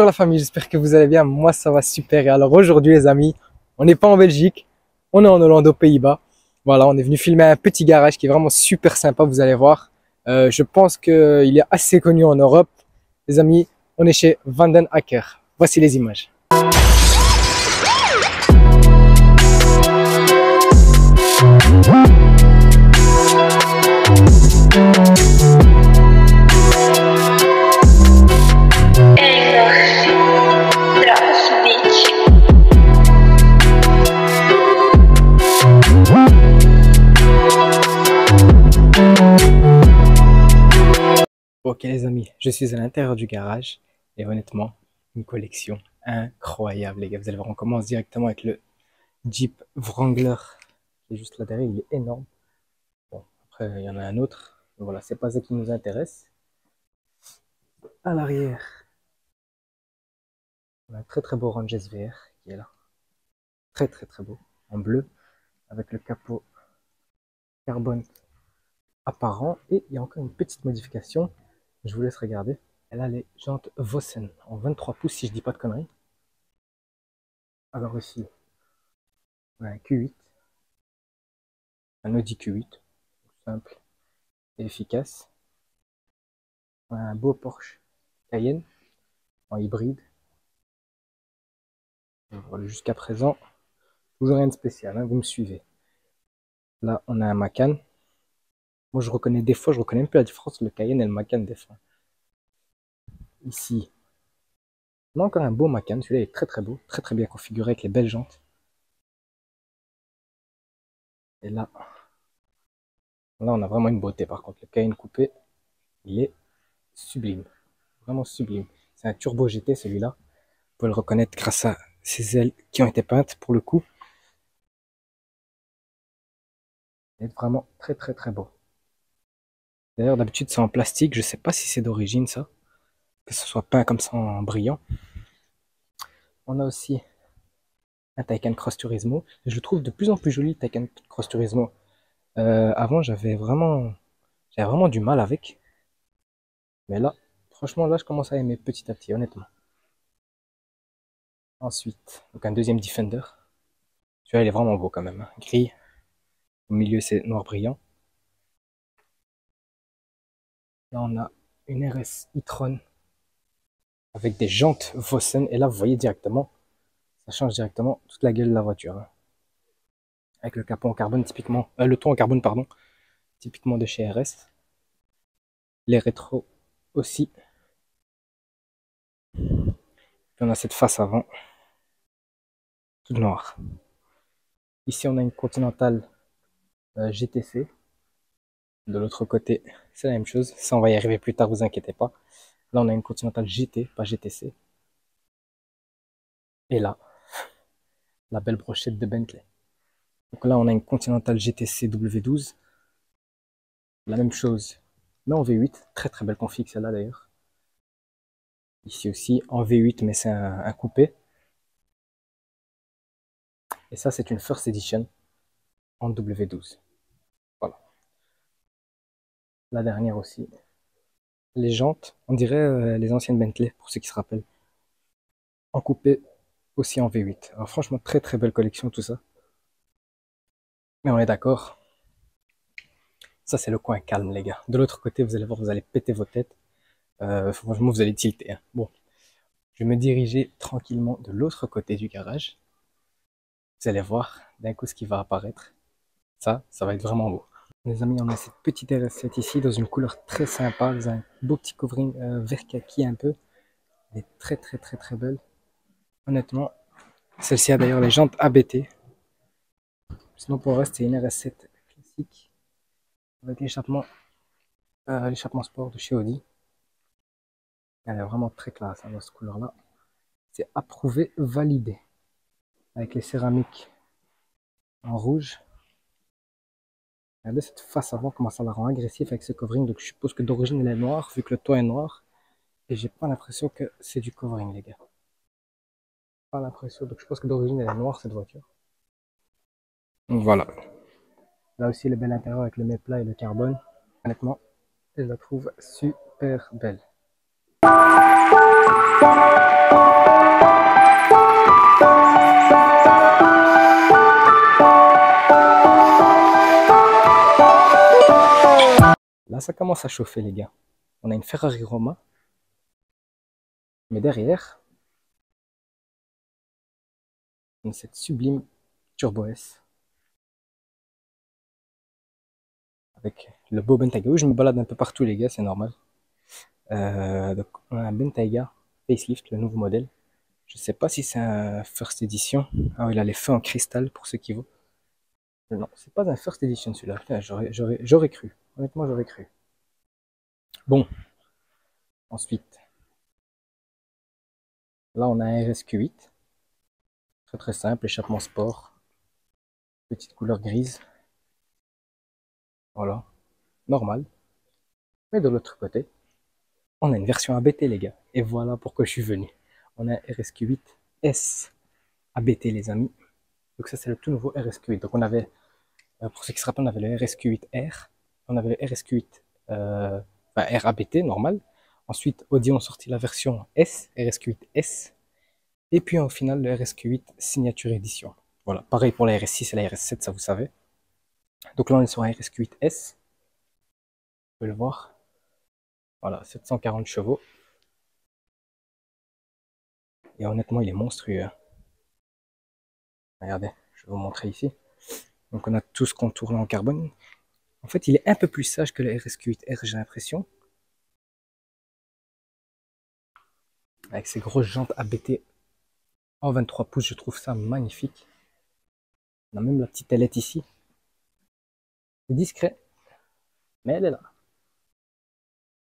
Bonjour la famille, j'espère que vous allez bien. Moi ça va super. Et alors aujourd'hui les amis, on n'est pas en Belgique, on est en Hollande aux Pays-Bas. Voilà, on est venu filmer un petit garage qui est vraiment super sympa, vous allez voir. Je pense qu'il est assez connu en Europe. Les amis, on est chez Vanden Acker. Voici les images. Ok les amis, je suis à l'intérieur du garage et honnêtement, une collection incroyable les gars. Vous allez voir, on commence directement avec le Jeep Wrangler qui est juste là derrière, il est énorme. Bon, après il y en a un autre, mais voilà, c'est pas ça qui nous intéresse. À l'arrière, on a un très beau Range SVR qui est là, très beau, en bleu, avec le capot carbone apparent. Et il y a encore une petite modification, je vous laisse regarder. Elle a les jantes Vossen en 23 pouces si je dis pas de conneries. Alors ici, on a un Q8, un Audi Q8, simple et efficace. On a un beau Porsche Cayenne en hybride. Voilà, jusqu'à présent, toujours rien de spécial, hein, vous me suivez. Là, on a un Macan. Moi, je reconnais des fois, je reconnais un peu la différence entre le Cayenne et le Macan des fois. Ici, on a encore un beau Macan. Celui-là est très beau, très bien configuré avec les belles jantes. Et là, on a vraiment une beauté. Par contre, le Cayenne coupé, il est sublime, vraiment sublime. C'est un Turbo GT celui-là. Vous pouvez le reconnaître grâce à ses ailes qui ont été peintes pour le coup. Il est vraiment très beau. D'ailleurs, d'habitude, c'est en plastique. Je sais pas si c'est d'origine, ça. Que ce soit peint comme ça en brillant. On a aussi un Taycan Cross Turismo. Je le trouve de plus en plus joli, le Taycan Cross Turismo. Avant, j'avais vraiment du mal avec. Mais là, franchement, là, je commence à aimer petit à petit, honnêtement. Ensuite, donc un deuxième Defender. Celui-là, il est vraiment beau quand même, hein. Gris. Au milieu, c'est noir brillant. Là, on a une RS e-tron avec des jantes Vossen. Et là, vous voyez directement, ça change directement toute la gueule de la voiture, hein. Avec le capot en carbone, typiquement, le toit en carbone, pardon, typiquement de chez RS. Les rétros aussi. Puis on a cette face avant, toute noire. Ici, on a une Continental GTC. De l'autre côté, c'est la même chose. Ça, on va y arriver plus tard, vous inquiétez pas. Là, on a une Continental GT, pas GTC. Et là, la belle brochette de Bentley. Donc là, on a une Continental GTC W12. La même chose, mais en V8. Très belle config, celle-là d'ailleurs. Ici aussi, en V8, mais c'est un coupé. Et ça, c'est une First Edition en W12. Voilà. La dernière aussi. Les jantes, on dirait les anciennes Bentley, pour ceux qui se rappellent. En coupé, aussi en V8. Alors franchement, très belle collection, tout ça. Mais on est d'accord. Ça, c'est le coin calme, les gars. De l'autre côté, vous allez voir, vous allez péter vos têtes. Franchement, vous allez tilter, hein. Bon, je vais me diriger tranquillement de l'autre côté du garage. Vous allez voir d'un coup ce qui va apparaître. Ça va être vraiment beau. Les amis, on a cette petite RS7 ici dans une couleur très sympa. Vous avez un beau petit covering vert kaki un peu. Elle est très belle. Honnêtement, celle-ci a d'ailleurs les jantes ABT. Sinon pour le reste, c'est une RS7 classique avec l'échappement sport de chez Audi. Elle est vraiment très classe, hein, dans cette couleur-là. C'est approuvé, validé. Avec les céramiques en rouge. Regardez cette face avant, comment ça la rend agressif avec ce covering. Donc je suppose que d'origine elle est noire, vu que le toit est noir. Et j'ai pas l'impression que c'est du covering, les gars. Pas l'impression. Donc je pense que d'origine elle est noire, cette voiture. Donc voilà. Là aussi le bel intérieur avec le mets plat et le carbone. Honnêtement, je la trouve super belle. Là, ça commence à chauffer, les gars. On a une Ferrari Roma, mais derrière, on a cette sublime Turbo S avec le beau Bentayga. Oui, je me balade un peu partout, les gars, c'est normal. Donc, on a un Bentayga facelift, le nouveau modèle. Je sais pas si c'est un first edition. Ah oui, il a les feux en cristal pour ceux qui voient. Non, c'est pas un first edition celui-là. Putain, j'aurais cru. Honnêtement, j'aurais cru. Bon, ensuite, là, on a un RSQ8. Très très simple, échappement sport. Petite couleur grise. Voilà, normal. Mais de l'autre côté, on a une version ABT, les gars. Et voilà pourquoi je suis venu. On a un RSQ8 S ABT, les amis. Donc ça, c'est le tout nouveau RSQ8. Donc on avait, pour ceux qui se rappellent, on avait le RSQ8 R. On avait le RSQ8 R ABT, normal. Ensuite, Audi ont sorti la version S, RSQ8 S. Et puis au final, le RSQ8 Signature Edition. Voilà, pareil pour la RS6 et la RS7, ça vous savez. Donc là, on est sur un RSQ8 S. Vous pouvez le voir. Voilà, 740 chevaux. Et honnêtement, il est monstrueux. Regardez, je vais vous montrer ici. Donc on a tout ce contour là en carbone. En fait, il est un peu plus sage que le RSQ8R, j'ai l'impression. Avec ses grosses jantes ABT en 23 pouces, je trouve ça magnifique. On a même la petite ailette ici. C'est discret, mais elle est là.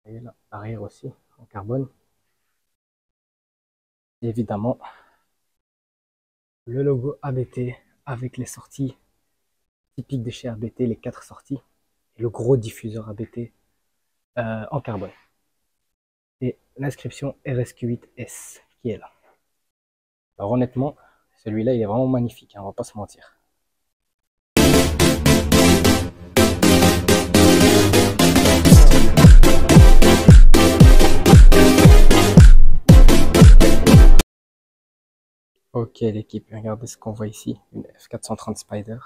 Elle est là. L'arrière aussi, en carbone. Et évidemment, le logo ABT avec les sorties typiques de chez ABT, les 4 sorties. Et le gros diffuseur ABT en carbone. Et l'inscription RSQ8S qui est là. Alors honnêtement, celui-là, il est vraiment magnifique, hein, on va pas se mentir. Ok l'équipe, regardez ce qu'on voit ici, une F430 Spider.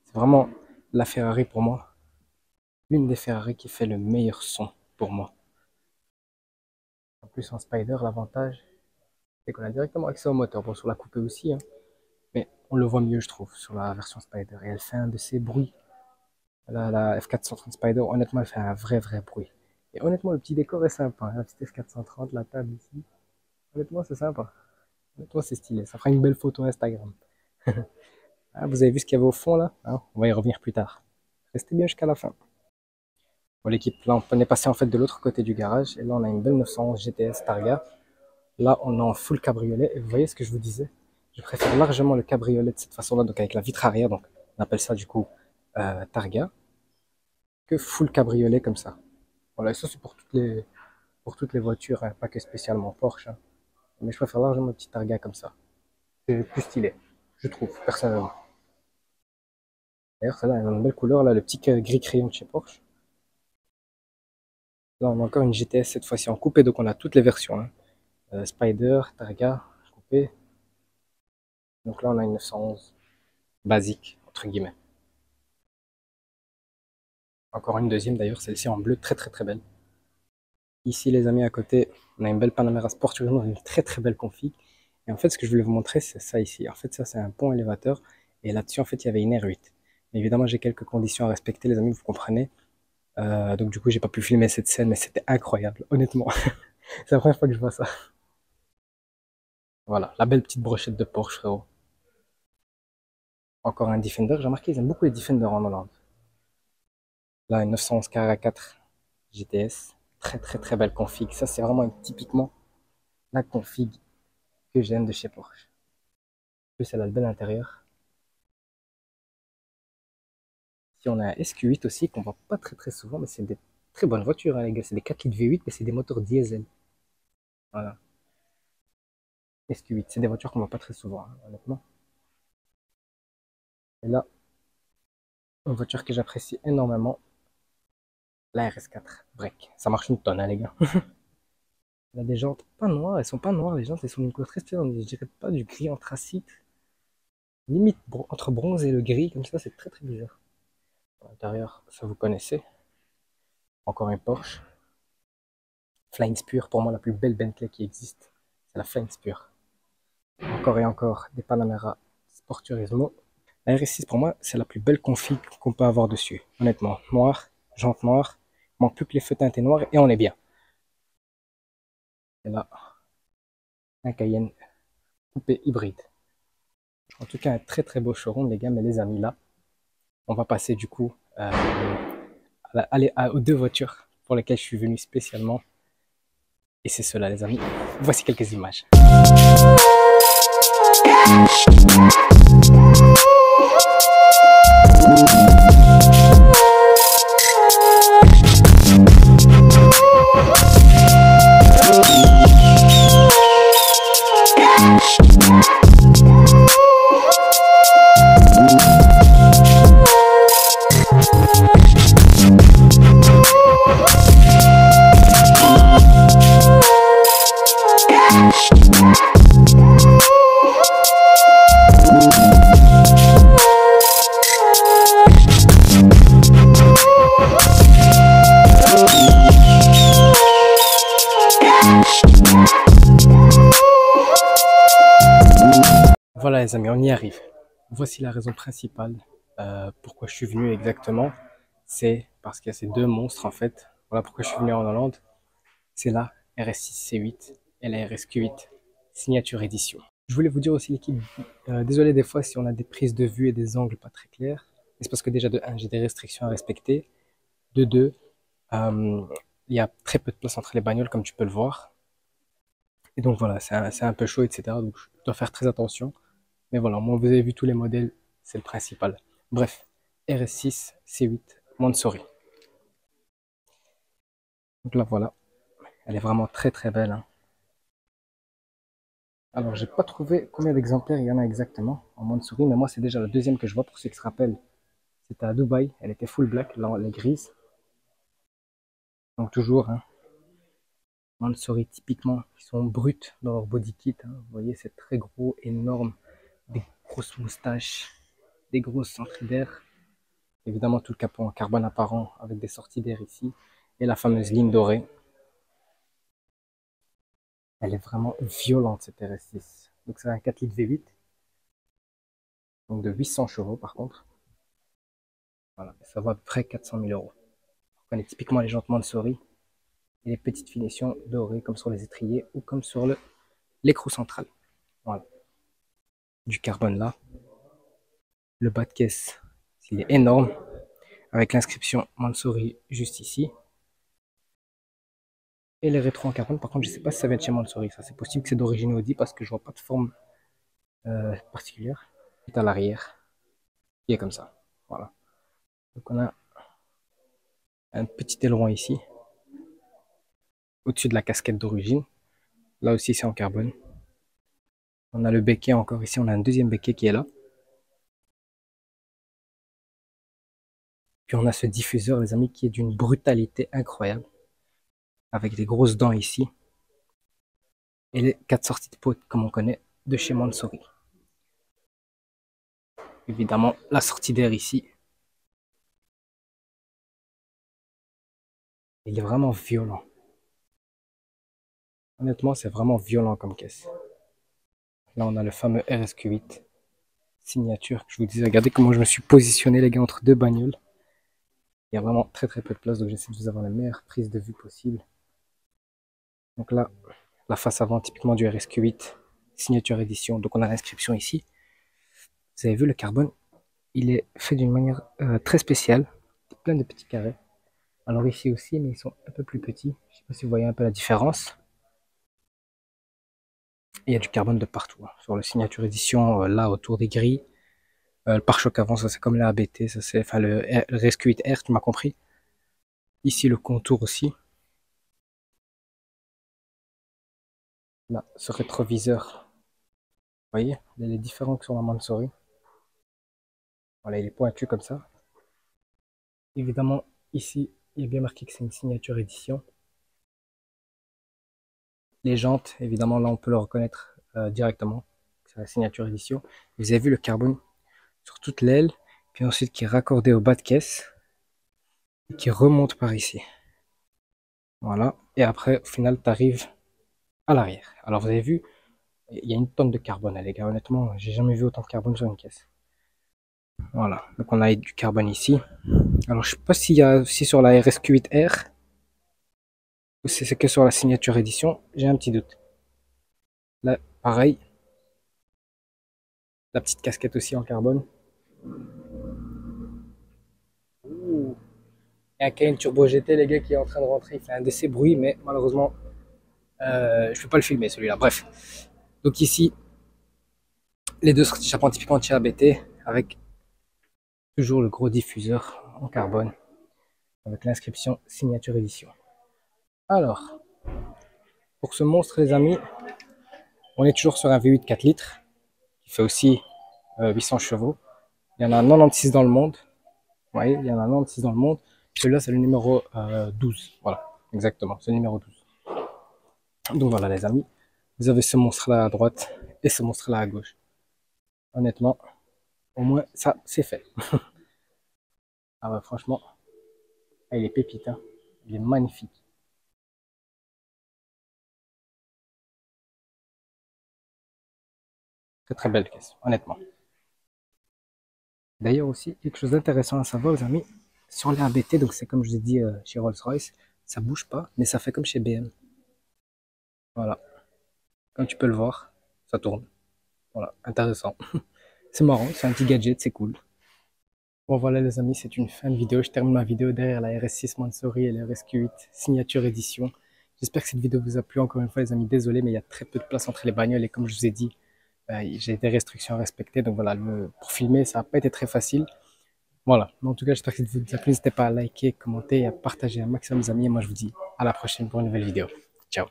C'est vraiment la Ferrari pour moi, l'une des Ferrari qui fait le meilleur son pour moi. En plus en Spider, l'avantage, c'est qu'on a directement accès au moteur. Bon, sur la coupée aussi, hein, mais on le voit mieux je trouve sur la version Spider. Et elle fait un de ces bruits. La F430 Spider, honnêtement, elle fait un vrai bruit. Et honnêtement, le petit décor est sympa, hein, la petite F430, la table ici. Honnêtement, c'est sympa. Honnêtement, c'est stylé. Ça fera une belle photo Instagram. Ah, vous avez vu ce qu'il y avait au fond là, hein? On va y revenir plus tard. Restez bien jusqu'à la fin. Bon, l'équipe, là, on est passé en fait de l'autre côté du garage. Et là, on a une belle 911 GTS Targa. Là, on est en full cabriolet. Et vous voyez ce que je vous disais? Je préfère largement le cabriolet de cette façon-là, donc avec la vitre arrière. Donc, on appelle ça du coup Targa, que full cabriolet comme ça. Voilà, et ça, c'est pour toutes les voitures, hein, pas que spécialement Porsche, hein. Mais je préfère largement le petit Targa comme ça. C'est plus stylé, je trouve, personnellement. D'ailleurs, celle-là, elle a une belle couleur, là, le petit gris crayon de chez Porsche. Là, on a encore une GTS cette fois-ci en coupé, donc on a toutes les versions, hein. Spider, Targa, coupé. Donc là, on a une 911 basique, entre guillemets. Encore une deuxième d'ailleurs, celle-ci en bleu, très belle. Ici, les amis, à côté, on a une belle Panamera Sport, dans une très belle config. Et en fait, ce que je voulais vous montrer, c'est ça ici. En fait, ça, c'est un pont élévateur. Et là-dessus, en fait, il y avait une R8. Mais évidemment, j'ai quelques conditions à respecter, les amis, vous comprenez. Donc, du coup, j'ai pas pu filmer cette scène, mais c'était incroyable, honnêtement. C'est la première fois que je vois ça. Voilà, la belle petite brochette de Porsche, frérot. Encore un Defender. J'ai remarqué, ils aiment beaucoup les Defenders en Hollande. Là, une 911 Carrera 4 GTS. Très belle config. Ça, c'est vraiment typiquement la config que j'aime de chez Porsche. En plus, elle a le bel intérieur. Ici, on a un SQ8 aussi, qu'on voit pas très souvent, mais c'est des très bonnes voitures, hein, les gars. C'est des 4 litres V8, mais c'est des moteurs diesel. Voilà. SQ8, c'est des voitures qu'on voit pas très souvent, hein, honnêtement. Et là, une voiture que j'apprécie énormément, la RS4 Break. Ça marche une tonne, hein, les gars. Elle a des jantes pas noires, elles sont pas noires, les jantes, elles sont d'une couleur très spéciale, je dirais pas du gris anthracite, limite entre bronze et le gris, comme ça, c'est très très bizarre. À l'intérieur, ça vous connaissez, encore une Porsche. Flying Spur, pour moi, la plus belle Bentley qui existe, c'est la Flying Spur. Encore et encore, des Panamera Sport Turismo. La RS6, pour moi, c'est la plus belle config qu'on peut avoir dessus. Honnêtement, noir, jantes noires, manque plus que les feux teintés noirs et on est bien. Et là, un Cayenne coupé hybride. En tout cas, un très très beau showroom, les gars, mais les amis, là, on va passer du coup aux deux voitures pour lesquelles je suis venu spécialement. Et c'est cela, les amis. Voici quelques images. Voilà les amis, on y arrive. Voici la raison principale pourquoi je suis venu exactement. C'est parce qu'il y a ces deux monstres en fait. Voilà pourquoi je suis venu en Hollande. C'est la RS6 C8 et la RSQ8 Signature Edition. Je voulais vous dire aussi l'équipe, désolé des fois si on a des prises de vue et des angles pas très clairs. C'est parce que déjà de 1, j'ai des restrictions à respecter. De 2, il y a très peu de place entre les bagnoles comme tu peux le voir. Et donc voilà, c'est un peu chaud, etc. Donc je dois faire très attention. Mais voilà, moi vous avez vu tous les modèles, c'est le principal. Bref, RS6, C8, Mansory. Donc là voilà, elle est vraiment très très belle, hein. Alors j'ai pas trouvé combien d'exemplaires il y en a exactement en Mansory, mais moi c'est déjà la deuxième que je vois pour ceux qui se rappellent. C'était à Dubaï, elle était full black, là elle est grise. Donc toujours, hein, Mansory typiquement, qui sont brutes dans leur body kit, hein. Vous voyez, c'est très gros, énorme, des grosses moustaches, des grosses entrées d'air. Évidemment tout le capot en carbone apparent avec des sorties d'air ici. Et la fameuse ligne dorée. Elle est vraiment violente cette RS6. Donc c'est un 4 litres V8. Donc de 800 chevaux par contre. Voilà, ça vaut à peu près 400 000 euros. On connaît typiquement les jantes Mansory et les petites finitions dorées comme sur les étriers ou comme sur l'écrou central. Voilà. Du carbone là. Le bas de caisse, il est énorme. Avec l'inscription Mansory juste ici. Et les rétros en carbone, par contre, je ne sais pas si ça vient de chez Mansory. Ça, c'est possible que c'est d'origine Audi parce que je vois pas de forme particulière. C'est à l'arrière. Qui est comme ça. Voilà. Donc on a un petit aileron ici. Au-dessus de la casquette d'origine. Là aussi, c'est en carbone. On a le becquet encore ici. On a un deuxième becquet qui est là. Puis on a ce diffuseur, les amis, qui est d'une brutalité incroyable. Avec des grosses dents ici. Et les 4 sorties de pot, comme on connaît, de chez Mansory. Évidemment, la sortie d'air ici. Il est vraiment violent. Honnêtement, c'est vraiment violent comme caisse. Là, on a le fameux RSQ8 signature que je vous disais. Regardez comment je me suis positionné, les gars, entre deux bagnoles. Il y a vraiment très très peu de place, donc j'essaie de vous avoir la meilleure prise de vue possible. Donc là, la face avant typiquement du RSQ8 signature édition. Donc on a l'inscription ici. Vous avez vu le carbone, il est fait d'une manière très spéciale, plein de petits carrés. Alors ici aussi, mais ils sont un peu plus petits. Je ne sais pas si vous voyez un peu la différence. Et il y a du carbone de partout, hein. Sur le signature édition, là autour des grilles. Le pare-choc avant, ça c'est comme la ABT, ça c'est, enfin le RSQ8R, tu m'as compris. Ici le contour aussi. Là, ce rétroviseur, vous voyez, il est différent que sur la Mansory. Voilà, il est pointu comme ça. Évidemment, ici, il est bien marqué que c'est une signature édition. Les jantes, évidemment, là, on peut le reconnaître directement. C'est la signature édition. Vous avez vu le carbone sur toute l'aile, puis ensuite qui est raccordé au bas de caisse, et qui remonte par ici. Voilà. Et après, au final, tu arrives à l'arrière. Alors, vous avez vu, il y a une tonne de carbone, les gars. Honnêtement, j'ai jamais vu autant de carbone sur une caisse. Voilà. Donc, on a du carbone ici. Alors, je sais pas s'il y a aussi sur la RSQ8R ou si c'est que sur la signature édition. J'ai un petit doute. Là, pareil. La petite casquette aussi en carbone. Ouh. Il y a un Cayenne Turbo GT, les gars, qui est en train de rentrer. Il fait un décès bruit, mais malheureusement, je peux pas le filmer celui-là. Bref. Donc ici, les deux échappements typiquement anti-ABT avec toujours le gros diffuseur en carbone avec l'inscription signature édition. Alors, pour ce monstre, les amis, on est toujours sur un V8 4 litres qui fait aussi 800 chevaux. Il y en a 96 dans le monde. Vous voyez, il y en a 96 dans le monde. Celui-là, c'est le numéro 12. Voilà, exactement, c'est le numéro 12. Donc voilà, les amis, vous avez ce monstre-là à droite et ce monstre-là à gauche. Honnêtement, au moins, ça, c'est fait. Ah ouais, franchement, il est pépite, hein. Il est magnifique. Très très belle caisse, honnêtement. D'ailleurs aussi, quelque chose d'intéressant à savoir, les amis, sur les ABT, donc c'est comme je vous ai dit chez Rolls-Royce, ça bouge pas, mais ça fait comme chez BM. Voilà, comme tu peux le voir, ça tourne. Voilà, intéressant. C'est marrant, c'est un petit gadget, c'est cool. Bon voilà les amis, c'est une fin de vidéo. Je termine ma vidéo derrière la RS6 Mansory et la RSQ8 signature édition. J'espère que cette vidéo vous a plu. Encore une fois les amis, désolé, mais il y a très peu de place entre les bagnoles et comme je vous ai dit, j'ai des restrictions à respecter. Donc voilà, pour filmer, ça n'a pas été très facile. Voilà, mais en tout cas, j'espère que cette vidéo vous a plu. N'hésitez pas à liker, commenter et à partager un maximum les amis. Et moi, je vous dis à la prochaine pour une nouvelle vidéo. Ciao.